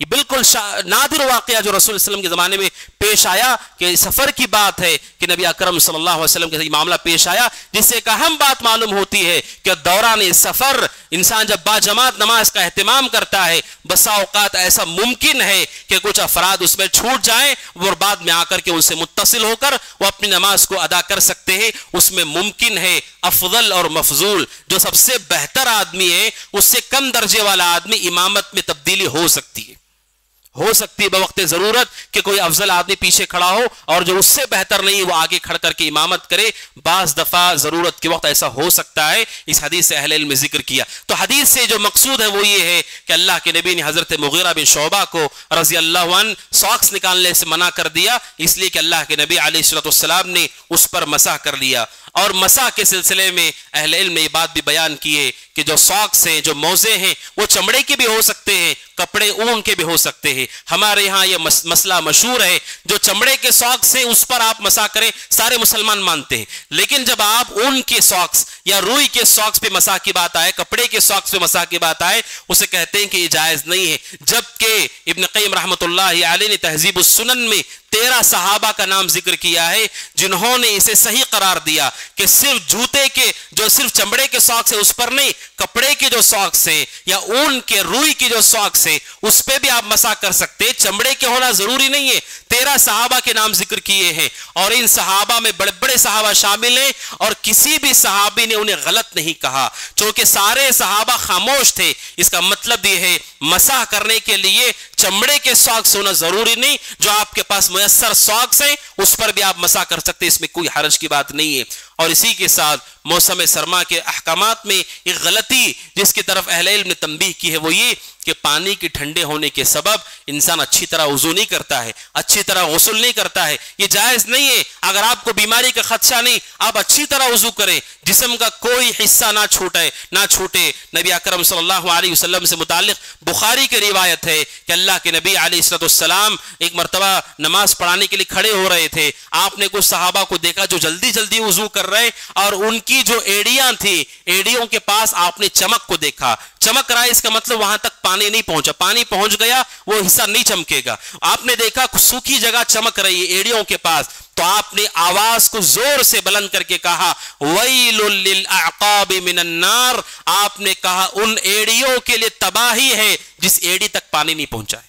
یہ بالکل نادر واقعہ جو رسول وسلم کے زمانے میں پیش آیا کہ سفر کی بات ہے کہ نبی اکرم صلی اللہ علیہ وسلم کے ساتھ یہ معاملہ پیش آیا, جس سے ایک اہم بات معلوم ہوتی ہے کہ دوران سفر انسان جب باجماعت نماز کا اہتمام کرتا ہے, بسا اوقات ایسا ممکن ہے کہ کچھ افراد اس میں چھوٹ جائیں اور بعد میں آ کر کے ان سے متصل ہو کر وہ اپنی نماز کو ادا کر سکتے ہیں. اس میں ممکن ہے افضل اور مفضول جو سب سے بہتر آدمی ہے اس سے کم درجے والا آدمی امامت میں تبدیلی ہو سکتی ہے بوقت ضرورت کہ کوئی افضل آدمی پیچھے کھڑا ہو اور جو اس سے بہتر نہیں وہ آگے کھڑ کر کے امامت کرے. بعض دفعہ ضرورت کے وقت ایسا ہو سکتا ہے, اس حدیث سے اہل علم نے ذکر کیا. تو حدیث سے جو مقصود ہے وہ یہ ہے کہ اللہ کے نبی نے حضرت مغیرہ بن شعبہ کو رضی اللہ عنہ ساکس نکالنے سے منع کر دیا, اس لیے کہ اللہ کے نبی علیہ الصلوۃ والسلام نے اس پر مسح کر لیا. اور مسح کے سلسلے میں اہل علم نے یہ بات بھی بیان کی ہے کہ جو ساکس ہیں, جو موزے ہیں, وہ چمڑے کے بھی ہو سکتے ہیں, کپڑے اون کے بھی ہو سکتے ہیں. ہمارے ہاں یہ مسئلہ مشہور ہے, جو چمڑے کے ساکس ہیں اس پر آپ مسح کریں, سارے مسلمان مانتے ہیں. لیکن جب آپ اون کے ساکس یا روئی کے ساکس پہ مسح کی بات آئے, کپڑے کے ساکس پہ مسح کی بات آئے, اسے کہتے ہیں کہ یہ جائز نہیں ہے. جبکہ ابن قیم رحمۃ اللہ علیہ نے تہذیب السنن میں 13 صحابہ کا نام ذکر کیا ہے جنہوں نے اسے صحیح قرار دیا کہ صرف جوتے کے جو صرف چمڑے کے ساکس ہیں اس پر نہیں, کپڑے کے جو ساکس ہیں یا اون کے روئی کی جو ساکس ہیں اس پہ بھی آپ مسح کر سکتے ہیں, چمڑے کے ہونا ضروری نہیں ہے. 13 صحابہ کے نام ذکر کیے ہیں اور ان صحابہ میں بڑے بڑے صحابہ شامل ہیں اور کسی بھی صحابی نے انہیں غلط نہیں کہا, چونکہ سارے صحابہ خاموش تھے. اس کا مطلب یہ ہے مسح کرنے کے لیے چمڑے کے ساکس ہونا ضروری نہیں, جو آپ کے پاس میسر ساکس ہیں اس پر بھی آپ مسح کر سکتے, اس میں کوئی حرج کی بات نہیں ہے. اور اسی کے ساتھ موسم سرما کے احکامات میں ایک غلطی جس کی طرف اہل علم نے تنبیہ کی ہے وہ یہ کہ پانی کے ٹھنڈے ہونے کے سبب انسان اچھی طرح وضو نہیں کرتا ہے, اچھی طرح غسل نہیں کرتا ہے. یہ جائز نہیں ہے. اگر آپ کو بیماری کا خدشہ نہیں, آپ اچھی طرح وضو کریں, جسم کا کوئی حصہ نہ چھوٹے. نبی اکرم صلی اللہ علیہ وسلم سے متعلق بخاری کی روایت ہے کہ اللہ کے نبی علیہ السلام ایک مرتبہ نماز پڑھانے کے لیے کھڑے ہو رہے تھے. آپ نے کچھ صحابہ کو دیکھا جو جلدی جلدی وضو کر رہے, اور ان کی جو ایڑیاں تھیں, ایڑیوں کے پاس آپ نے چمک کو دیکھا. چمک رہا ہے اس کا مطلب وہاں تک پانی نہیں پہنچا, پانی پہنچ گیا وہ حصہ نہیں چمکے گا. آپ نے دیکھا سوکھی جگہ چمک رہی ہے ایڑیوں کے پاس, تو آپ نے آواز کو زور سے بلند کر کے کہا ویل للاعقاب من النار. آپ نے کہا ان ایڑیوں کے لیے تباہی ہے جس ایڑی تک پانی نہیں پہنچا ہے,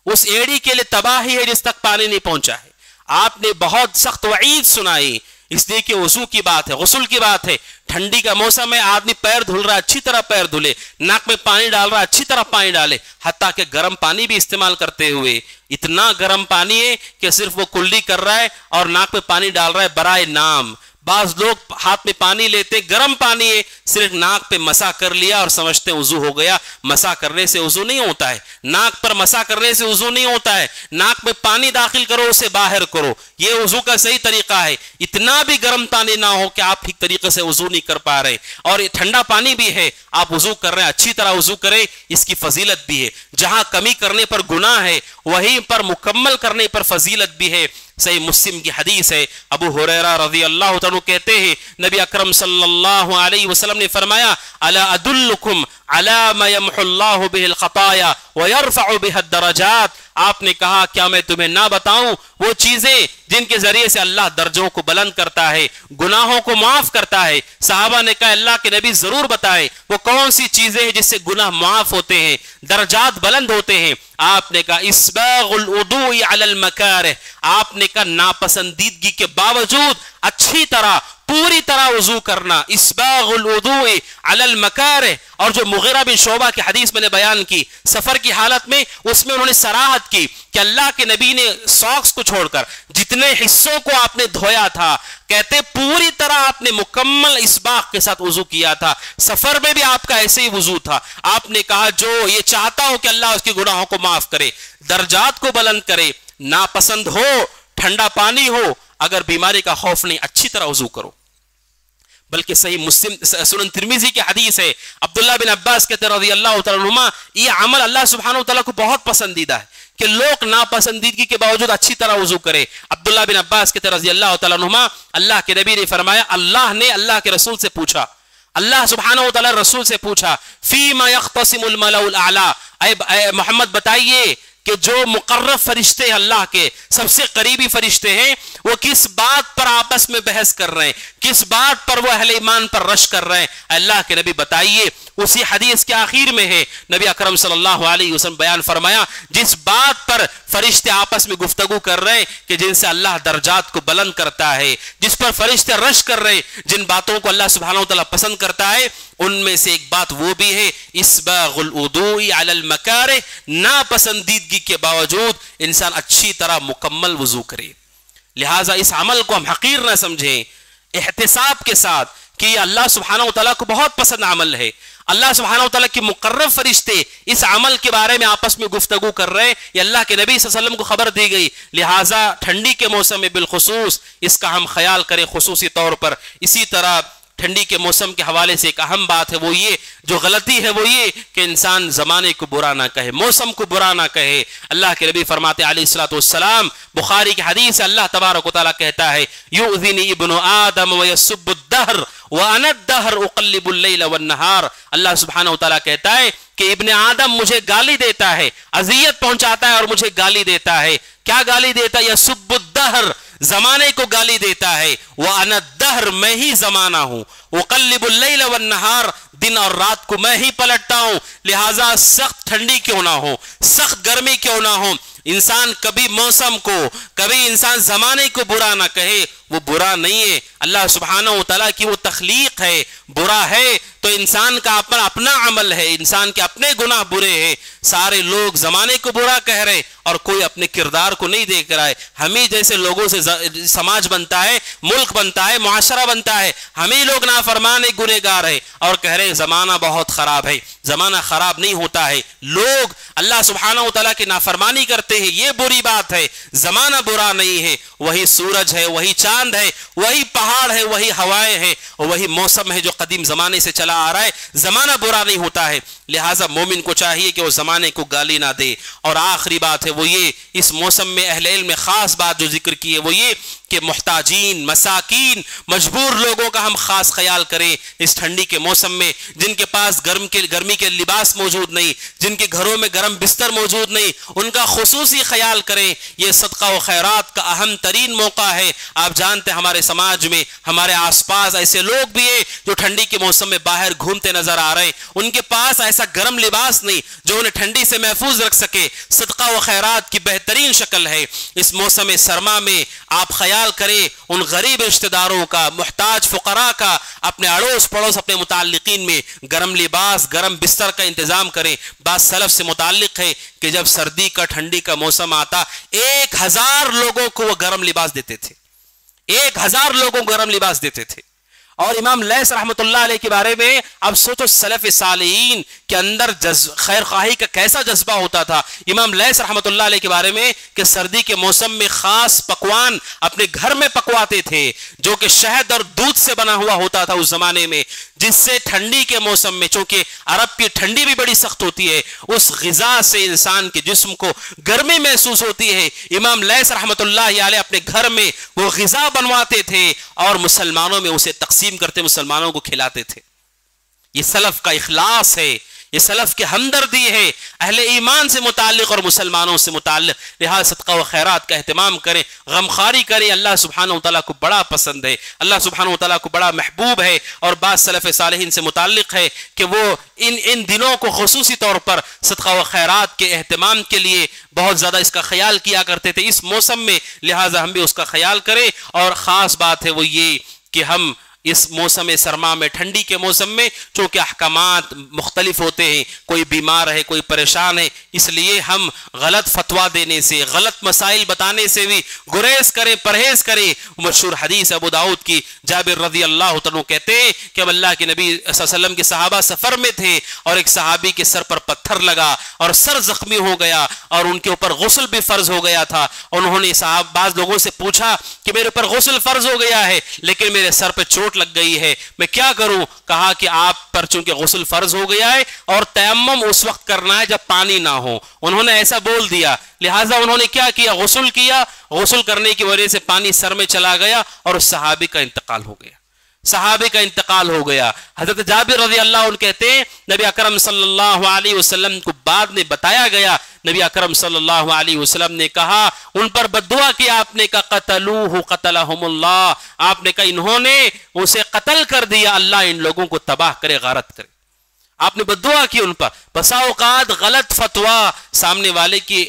اس ایڑی کے لیے تباہی ہے جس تک پانی نہیں پہنچا ہے. آپ نے بہت سخت وعید سنائی. اس لیے کہ وضو کی بات ہے، غسل کی بات ہے. ٹھنڈی کا موسم ہے، آدمی پیر دھل رہا ہے، اچھی طرح پیر دھلے، ناک میں پانی ڈال رہا ہے، اچھی طرح پانی ڈالے. حتیٰ کہ گرم پانی بھی استعمال کرتے ہوئے، اتنا گرم پانی ہے کہ صرف وہ کلی کر رہا ہے اور ناک میں پانی ڈال رہا ہے برائے نام. بعض لوگ ہاتھ میں پانی لیتے، گرم پانی ہے، صرف ناک پہ مسا کر لیا اور سمجھتے وضو ہو گیا. مسا کرنے سے وضو نہیں ہوتا ہے، ناک پر مسا کرنے سے وضو نہیں ہوتا ہے. ناک میں پانی داخل کرو، اسے باہر کرو، یہ وضو کا صحیح طریقہ ہے. اتنا بھی گرم پانی نہ ہو کہ آپ ٹھیک طریقے سے وضو نہیں کر پا رہے. اور یہ ٹھنڈا پانی بھی ہے، آپ وضو کر رہے ہیں، اچھی طرح وضو کریں، اس کی فضیلت بھی ہے. جہاں کمی کرنے پر گناہ ہے، وہیں پر مکمل کرنے پر فضیلت بھی ہے. صحیح مسلم کی حدیث ہے، ابو ہریرہ رضی اللہ عنہ کہتے ہیں نبی اکرم صلی اللہ علیہ وسلم نے فرمایا الا ادلکم علی ما یمحو اللہ بہ الخطایا ویرفع بہ الدرجات. آپ نے کہا کیا میں تمہیں نہ بتاؤں وہ چیزیں جن کے ذریعے سے اللہ درجوں کو بلند کرتا ہے، گناہوں کو معاف کرتا ہے. صحابہ نے کہا اللہ کے نبی ضرور بتائے وہ کون سی چیزیں ہیں جس سے گناہ معاف ہوتے ہیں، درجات بلند ہوتے ہیں. آپ نے کہا اسباغ الوضوء علی المکارہ. آپ نے کہا ناپسندیدگی کے باوجود اچھی طرح پوری طرح وضو کرنا، اسباغ الوضوء علی المکارہ. اور جو مغیرہ بن شعبہ کی حدیث میں نے بیان کی سفر کی حالت میں، اس میں انہوں نے صراحت کی کہ اللہ کے نبی نے ساکس کو چھوڑ کر جتنے حصوں کو آپ نے دھویا تھا، کہتے پوری طرح آپ نے مکمل اسباغ کے ساتھ وضو کیا تھا. سفر میں بھی آپ کا ایسے ہی وضو تھا. آپ نے کہا جو یہ چاہتا ہو کہ اللہ اس کے گناہوں کو معاف کرے، درجات کو بلند کرے، ناپسند ہو، ٹھنڈا پانی ہو، اگر بیماری کا خوف نہیں، اچھی طرح وضو کرو. بلکہ صحیح مسلم سنن ترمذی کی حدیث ہے، عبداللہ بن عباس کہتے ہیں رضی اللہ تعالیٰ عنہما، یہ عمل اللہ سبحانہ وتعالیٰ کو بہت پسندیدہ ہے کہ لوگ ناپسندیدگی کے باوجود اچھی طرح وضو کرے. عبداللہ بن عباس کہتے ہیں رضی اللہ تعالیٰ عنہما، اللہ کے نبی نے فرمایا اللہ نے اللہ کے رسول سے پوچھا، اللہ سبحانہ وتعالیٰ رسول سے پوچھا فیما یختصم الملأ الاعلی، اے محمد بتائیے کہ جو مقرب فرشتے ہیں اللہ کے سب سے قریبی فرشتے ہیں، وہ کس بات پر آپس میں بحث کر رہے ہیں، کس بات پر وہ اہل ایمان پر رش کر رہے ہیں. اللہ کے نبی بتائیے. اسی حدیث کے آخر میں ہے نبی اکرم صلی اللہ علیہ وسلم بیان فرمایا جس بات پر فرشتے آپس میں گفتگو کر رہے ہیں کہ جن سے اللہ درجات کو بلند کرتا ہے، جس پر فرشتے رش کر رہے ہیں، جن باتوں کو اللہ سبحانہ وتعالیٰ پسند کرتا ہے، ان میں سے ایک بات وہ بھی ہے اسباغ الوضوء علی المکارہ، ناپسندیدگی کے باوجود انسان اچھی طرح مکمل وضو کرے. لہٰذا اس عمل کو ہم حقیر نہ سمجھیں، احتساب کے ساتھ کہ یہ اللہ سبحانہ وتعالیٰ کو بہت پسند عمل ہے. اللہ سبحانہ وتعالیٰ کی مقرب فرشتے اس عمل کے بارے میں آپس میں گفتگو کر رہے ہیں، یہ اللہ کے نبی صلی اللہ علیہ وسلم کو خبر دی گئی. لہٰذا ٹھنڈی کے موسم میں بالخصوص اس کا ہم خیال کریں خصوصی طور پر. اسی طرح ٹھنڈی کے موسم کے حوالے سے ایک اہم بات ہے، وہ یہ جو غلطی ہے وہ یہ کہ انسان زمانے کو برا نہ کہے، موسم کو برا نہ کہے. اللہ کے نبی فرماتے علیہ الصلوۃ والسلام، بخاری کی حدیث ہے، اللہ تبارک و تعالیٰ کہتا ہے یؤذنی ابن آدم ویسب الدہر وانا الدہر اقلب اللیل والنہار. اللہ سبحانہ و تعالیٰ کہتا ہے کہ ابن آدم مجھے گالی دیتا ہے، اذیت پہنچاتا ہے اور مجھے گالی دیتا ہے. کیا گالی دیتا ہے؟ یسب الدہر، زمانے کو گالی دیتا ہے. وَأَنَا الدَّهْرُ، میں ہی زمانہ ہوں. وَقَلِّبُ اللَّيْلَ وَالنَّهَارِ، دن اور رات کو میں ہی پلٹتا ہوں. لہٰذا سخت ٹھنڈی کیوں نہ ہو، سخت گرمی کیوں نہ ہو، انسان کبھی موسم کو، کبھی انسان زمانے کو برا نہ کہے. وہ برا نہیں ہے، اللہ سبحانہ و تعالیٰ کی وہ تخلیق ہے. برا ہے تو انسان کا اپنا عمل ہے، انسان کے اپنے گناہ برے ہیں. سارے لوگ زمانے کو برا کہہ رہے اور کوئی اپنے کردار کو نہیں دیکھ رہا ہے. ہمیں جیسے لوگوں سے سماج بنتا ہے، ملک بنتا ہے، معاشرہ بنتا ہے، ہمیں لوگ نافرمان گنہگار ہے اور کہہ رہے زمانہ بہت خراب ہے. زمانہ خراب نہیں ہوتا ہے، لوگ اللہ سبحانہ و تعالیٰ کی نافرمانی کرتے ہیں، یہ بری بات ہے. زمانہ برا نہیں ہے، وہی سورج ہے، وہی چاند ہے، وہی پہاڑ ہے، وہی ہوائیں ہیں، وہی موسم ہے جو قدیم زمانے سے چلا آ رہا ہے. زمانہ برا نہیں ہوتا ہے. لہٰذا مومن کو چاہیے کہ وہ زمانے کو گالی نہ دے. اور آخری بات ہے وہ یہ، اس موسم میں اہل علم میں خاص بات جو ذکر کی ہے وہ یہ کہ محتاجین، مساکین، مجبور لوگوں کا ہم خاص خیال کریں اس ٹھنڈی کے موسم میں، جن کے پاس گرمی کے لباس موجود نہیں، جن کے گھروں میں گرم بستر موجود نہیں، ان کا خصوصی خیال کریں. یہ صدقہ و خیرات کا اہم ترین موقع ہے. آپ جان جانتے ہیں ہمارے سماج میں ہمارے آس پاس ایسے لوگ بھی ہیں جو ٹھنڈی کے موسم میں باہر گھومتے نظر آ رہے ہیں, ان کے پاس ایسا گرم لباس نہیں جو انہیں ٹھنڈی سے محفوظ رکھ سکے. صدقہ و خیرات کی بہترین شکل ہے اس موسم سرما میں آپ خیال کریں ان غریب رشتہ داروں کا, محتاج فقراء کا, اپنے اڑوس پڑوس اپنے متعلقین میں گرم لباس گرم بستر کا انتظام کریں. بعض سلف سے متعلق ہے کہ جب سردی کا ٹھنڈی کا موسم آتا 1000 لوگوں کو وہ گرم لباس دیتے تھے, 1000 لوگوں کو گرم لباس دیتے تھے. اور امام لیث رحمۃ اللہ علیہ کے بارے میں اب سوچو سلف صالحین کے اندر خیر خواہی کا کیسا جذبہ ہوتا تھا. امام لیث رحمۃ اللہ علیہ کے بارے میں کہ سردی کے موسم میں خاص پکوان اپنے گھر میں پکواتے تھے جو کہ شہد اور دودھ سے بنا ہوا ہوتا تھا اس زمانے میں, جس سے ٹھنڈی کے موسم میں, چونکہ عرب کی ٹھنڈی بھی بڑی سخت ہوتی ہے, اس غذا سے انسان کے جسم کو گرمی محسوس ہوتی ہے. امام لیث رحمۃ اللہ علیہ اپنے گھر میں وہ غذا بنواتے تھے اور مسلمانوں میں اسے تقسیم کرتے, مسلمانوں کو کھلاتے تھے. یہ سلف کا اخلاص ہے, یہ سلف کی ہمدردی ہے اہل ایمان سے متعلق اور مسلمانوں سے متعلق. لہذا صدقہ و خیرات کا اہتمام کریں, غمخواری کریں. اللہ سبحانہ وتعالیٰ کو بڑا پسند ہے, اللہ سبحانہ وتعالیٰ کو بڑا محبوب ہے. اور بعض سلف صالحین سے متعلق ہے کہ وہ ان دنوں کو خصوصی طور پر صدقہ و خیرات کے اہتمام کے لیے بہت زیادہ اس کا خیال کیا کرتے تھے اس موسم میں. لہذا ہم بھی اس کا خیال کریں. اور خاص بات ہے وہ یہ کہ ہم اس موسم سرما میں, ٹھنڈی کے موسم میں, چونکہ احکامات مختلف ہوتے ہیں, کوئی بیمار ہے کوئی پریشان ہے, اس لیے ہم غلط فتویٰ دینے سے, غلط مسائل بتانے سے بھی گریز کریں, پرہیز کریں. مشہور حدیث ابو داؤد کی, جابر رضی اللہ عنہ کہتے ہیں کہ اللہ کے نبی صلی اللہ علیہ وسلم کے صحابہ سفر میں تھے اور ایک صحابی کے سر پر پتھر لگا اور سر زخمی ہو گیا اور ان کے اوپر غسل بھی فرض ہو گیا تھا. انہوں نے بعض لوگوں سے پوچھا کہ میرے اوپر غسل فرض ہو گیا ہے لیکن میرے سر پہ چوٹ لگ گئی ہے, میں کیا کروں؟ کہا کہ آپ پر چونکہ غسل فرض ہو گیا ہے اور تیمم اس وقت کرنا ہے جب پانی نہ ہو. انہوں نے ایسا بول دیا, لہٰذا انہوں نے کیا کیا؟ غسل کیا. غسل کرنے کی وجہ سے پانی سر میں چلا گیا اور اس صحابی کا انتقال ہو گیا, صحابی کا انتقال ہو گیا. حضرت جابر رضی اللہ عنہ کہتے ہیں نبی اکرم صلی اللہ علیہ وسلم کو بعد میں بتایا گیا, نبی اکرم صلی اللہ علیہ وسلم نے کہا, ان پر بددعا کیا, آپ نے کہا قتلوہ قتلہم اللہ, آپ نے کہا انہوں نے اسے قتل کر دیا, اللہ ان لوگوں کو تباہ کرے, غارت کرے. آپ نے بددعا کی ان پر. بسا اوقات غلط فتویٰ سامنے والے کی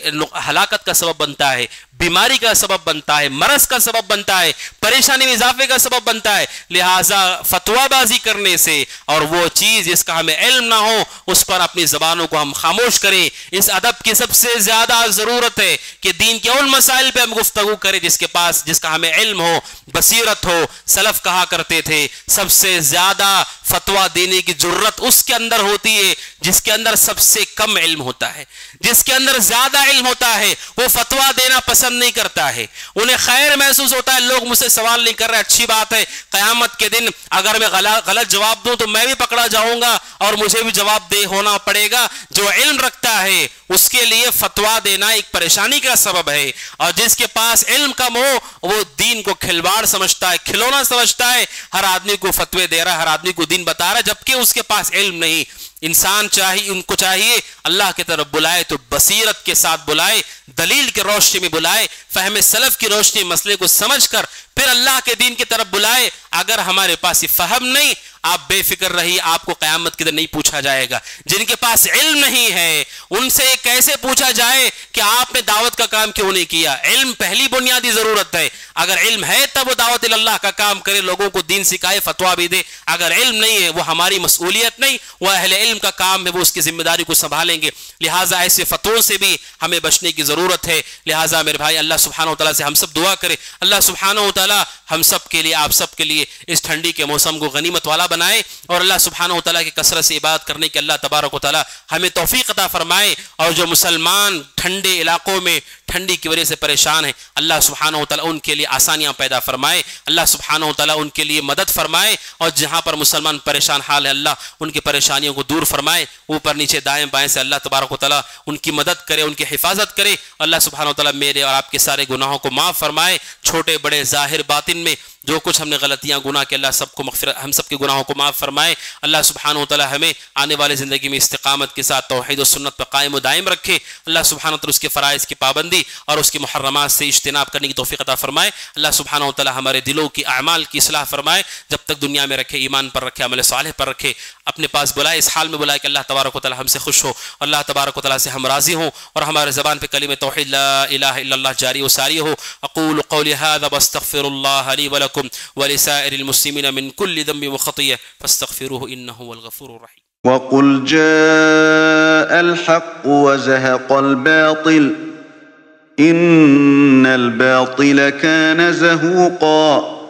ہلاکت کا سبب بنتا ہے, بیماری کا سبب بنتا ہے, مرض کا سبب بنتا ہے, پریشانی میں اضافے کا سبب بنتا ہے. لہٰذا فتویٰ بازی کرنے سے اور وہ چیز جس کا ہمیں علم نہ ہو اس پر اپنی زبانوں کو ہم خاموش کریں. اس ادب کی سب سے زیادہ ضرورت ہے کہ دین کے ان مسائل پہ ہم گفتگو کریں جس کا ہمیں علم ہو, بصیرت ہو. سلف کہا کرتے تھے سب سے زیادہ فتویٰ دینے کی ضرورت اس کے اندر ہوتی ہے جس کے اندر سب سے کم علم ہوتا ہے. جس کے اندر زیادہ علم ہوتا ہے وہ فتویٰ دینا پسند نہیں کرتا ہے, انہیں خیر محسوس ہوتا ہے لوگ مجھ سے سوال نہیں کر رہے, اچھی بات ہے. قیامت کے دن اگر میں غلط جواب دوں تو میں بھی پکڑا جاؤں گا اور مجھے بھی جواب دے ہونا پڑے گا. جو علم رکھتا ہے اس کے لیے فتویٰ دینا ایک پریشانی کا سبب ہے, اور جس کے پاس علم کم ہو وہ دین کو کھلواڑ سمجھتا ہے, کھلونا سمجھتا ہے. ہر آدمی کو فتوے دے رہا ہے, ہر آدمی کو دین بتا رہا ہے, جبکہ اس کے پاس علم نہیں. انسان ان کو چاہیے اللہ کی طرف بلائے تو بصیرت کے ساتھ بلائے, دلیل کی روشنی میں بلائے, فہم سلف کی روشنی مسئلے کو سمجھ کر پھر اللہ کے دین کی طرف بلائے. اگر ہمارے پاس یہ فہم نہیں, آپ بے فکر رہیے, آپ کو قیامت کے دن نہیں پوچھا جائے گا. جن کے پاس علم نہیں ہے ان سے کیسے پوچھا جائے کہ آپ نے دعوت کا کام کیوں نہیں کیا؟ علم پہلی بنیادی ضرورت ہے. اگر علم ہے تب وہ دعوت اللہ کا کام کرے, لوگوں کو دین سکھائے, فتویٰ بھی دے. اگر علم نہیں ہے وہ ہماری مسئولیت نہیں, وہ اہل علم کا کام ہے, وہ اس کی ذمہ داری کو سنبھالیں گے. لہٰذا ایسے فتووں سے بھی ہمیں بچنے کی ضرورت ہے. لہٰذا میرے بھائی اللہ سبحانہ وتعالیٰ سے ہم سب دعا کرے, اللہ سبحانہ وتعالیٰ ہم سب کے لیے, آپ سب کے لیے اس ٹھنڈی کے موسم کو غنیمت والا بنائے, اور اللہ سبحانہ وتعالیٰ کی کثرت سے عبادت کرنے کے اللہ تبارک و تعالیٰ ہمیں توفیق عطا فرمائے. اور جو مسلمان ٹھنڈے علاقوں میں ٹھنڈی کی وجہ سے پریشان ہیں, اللہ سبحانہ وتعالیٰ ان کے لیے آسانیاں پیدا فرمائے, اللہ سبحانہ وتعالیٰ ان کے لیے مدد فرمائے. اور جہاں پر مسلمان پریشان حال ہے اللہ ان کی پریشانیوں کو دور فرمائے. اوپر نیچے دائیں بائیں سے اللہ تبارک و تعالیٰ ان کی مدد کرے, ان کی حفاظت کرے. اللہ سبحانہ وتعالیٰ میرے اور آپ کے سارے گناہوں کو معاف فرمائے, چھوٹے بڑے ظاہر باطن میں جو کچھ ہم نے غلطیاں گناہ کے اللہ سب کو مغفرت، ہم سب کے گناہوں کو معاف فرمائے۔ اللہ سبحانہ و تعالی ہمیں آنے والے زندگی میں استقامت کے ساتھ توحید و سنت پر قائم و دائم رکھے۔ اللہ سبحانہ و تعالی اس کے فرائض کی پابندی اور اس کے محرمات سے اجتناب کرنے کی توفیق عطا فرمائے۔ اللہ سبحانہ و تعالی ہمارے دلوں کی اعمال کی اصلاح فرمائے، جب تک دنیا میں رکھے ایمان پر رکھے، عمل صالح پر رکھے، اپنے پاس بلائے، اس حال میں بلائے کہ اللہ تبارک و تعالی ہم سے خوش ہو، اللہ تبارک و تعالی سے ہم راضی ہوں، اور ہمارے زبان پہ کلمہ توحید لا الہ الا اللہ جاری و ساری ہو۔ اقول قولی هذا واستغفر الله لي ولكم ولسائر المسلمين من كل ذنب وخطيئة فاستغفروه إنه هو الغفور الرحيم. وقل جاء الحق وزهق الباطل إن الباطل كان زهوقا